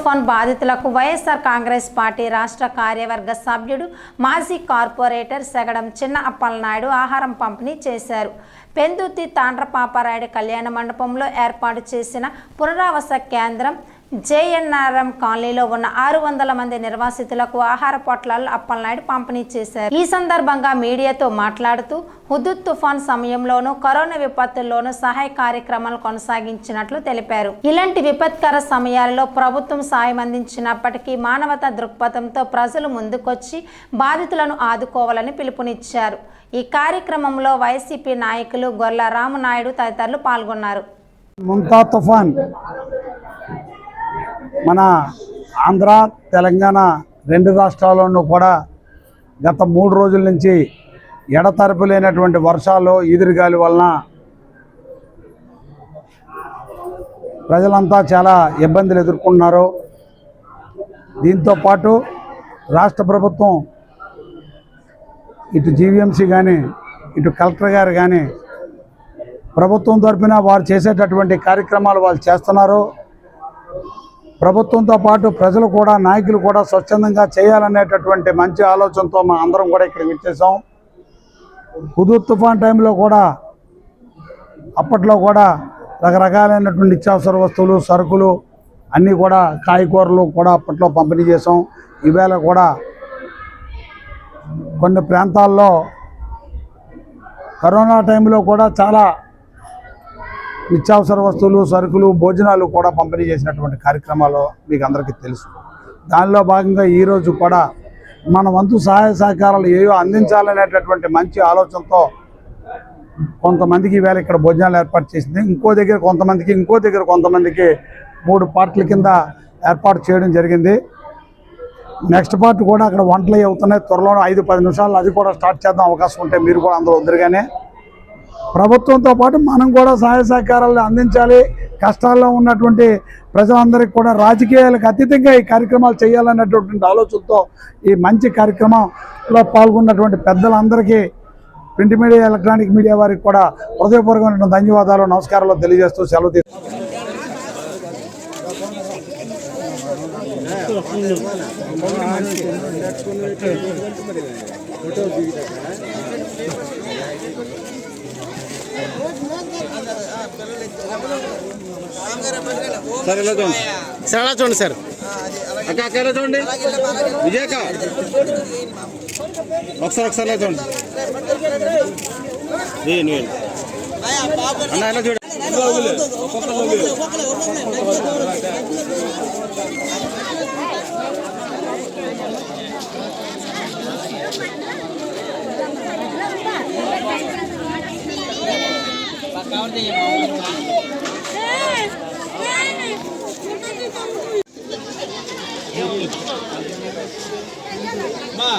తుఫాన్ బాధితులకు వైఎస్ఆర్ కాంగ్రెస్ పార్టీ రాష్ట్ర కార్యవర్గ సభ్యుడు మాజీ కార్పొరేటర్ సెగడం చిన్న అప్పలనాయుడు ఆహారం పంపిణీ చేశారు. పెందుర్తి తాండ్రపాపారాయుడు కళ్యాణ మండపంలో ఏర్పాటు చేసిన పునరావాస కేంద్రం జేఎన్ఆర్ఎం కాలనీలో ఉన్న 600 మంది నిర్వాసితులకు ఆహార పొట్లాలను అప్పలనాయుడు పంపిణీ చేశారు. ఈ సందర్భంగా మీడియాతో మాట్లాడుతూ హుదూద్ తుఫాన్ సమయంలోనూ కరోనా విపత్తుల్లోనూ సహాయ కార్యక్రమాలు కొనసాగించినట్లు తెలిపారు. ఇలాంటి విపత్కర సమయాల్లో ప్రభుత్వం సాయం అందించినప్పటికీ మానవతా దృక్పథంతో ప్రజలు ముందుకొచ్చి బాధితులను ఆదుకోవాలని పిలుపునిచ్చారు. ఈ కార్యక్రమంలో వైసీపీ నాయకులు గొల్ల రామనాయుడు తదితరులు పాల్గొన్నారు. ముంతా తుఫాన్ మన ఆంధ్ర తెలంగాణ రెండు రాష్ట్రాల్లోనూ కూడా గత 3 రోజుల నుంచి ఎడతెరపి లేనటువంటి వర్షాలు ఈదురుగాలి వలన ప్రజలంతా చాలా ఇబ్బందులు ఎదుర్కొంటున్నారు. దీంతోపాటు రాష్ట్ర ప్రభుత్వం ఇటు జీవీఎంసీ కానీ ఇటు కలెక్టర్ గారు కానీ ప్రభుత్వం తరఫున వారు చేసేటటువంటి కార్యక్రమాలు వాళ్ళు చేస్తున్నారు. ప్రభుత్వంతో పాటు ప్రజలు కూడా నాయకులు కూడా స్వచ్ఛందంగా చేయాలనేటటువంటి మంచి ఆలోచనతో మా అందరం కూడా ఇక్కడికి వచ్చేసాం. హుదూద్ తుఫాన్ టైంలో కూడా అప్పట్లో కూడా రకరకాలైనటువంటి నిత్యావసర వస్తువులు సరుకులు అన్నీ కూడా కాయగూరలు కూడా అప్పట్లో పంపిణీ చేసాం. ఈవేళ కూడా కొన్ని ప్రాంతాల్లో కరోనా టైంలో కూడా చాలా నిత్యావసర వస్తువులు సరుకులు భోజనాలు కూడా పంపిణీ చేసినటువంటి కార్యక్రమాలు మీకు అందరికీ తెలుసు. దానిలో భాగంగా ఈరోజు కూడా మన వంతు సహాయ సహకారాలు ఏవో అందించాలనేటటువంటి మంచి ఆలోచనతో కొంతమందికి ఈవేళ ఇక్కడ భోజనాలు ఏర్పాటు చేసింది. ఇంకో దగ్గర కొంతమందికి 3 పార్ట్ల కింద ఏర్పాటు చేయడం జరిగింది. నెక్స్ట్ పార్ట్ కూడా అక్కడ వంటలు అవుతున్నాయి. త్వరలో 5-10 నిమిషాలు అది కూడా స్టార్ట్ చేద్దాం అవకాశం ఉంటే మీరు కూడా అందరూ వద్దరుగానే ప్రభుత్వంతో పాటు మనం కూడా సహాయ సహకారాలు అందించాలి. కష్టాల్లో ఉన్నటువంటి ప్రజలందరికీ కూడా రాజకీయాలకు అతీతంగా ఈ కార్యక్రమాలు చేయాలనేటువంటి ఆలోచనతో ఈ మంచి కార్యక్రమంలో పాల్గొన్నటువంటి పెద్దలందరికీ ప్రింట్ మీడియా ఎలక్ట్రానిక్ మీడియా వారికి కూడా హృదయపూర్వకమైన ధన్యవాదాలు నమస్కారాలు తెలియజేస్తూ సెలవు సార్ ఎలా చూడండి సార్, అలా చూడండి సార్, అక్క ఎలా చూడండి, విజయక ఒకసారి చూడండి అన్న ఎలా చూడండి. మా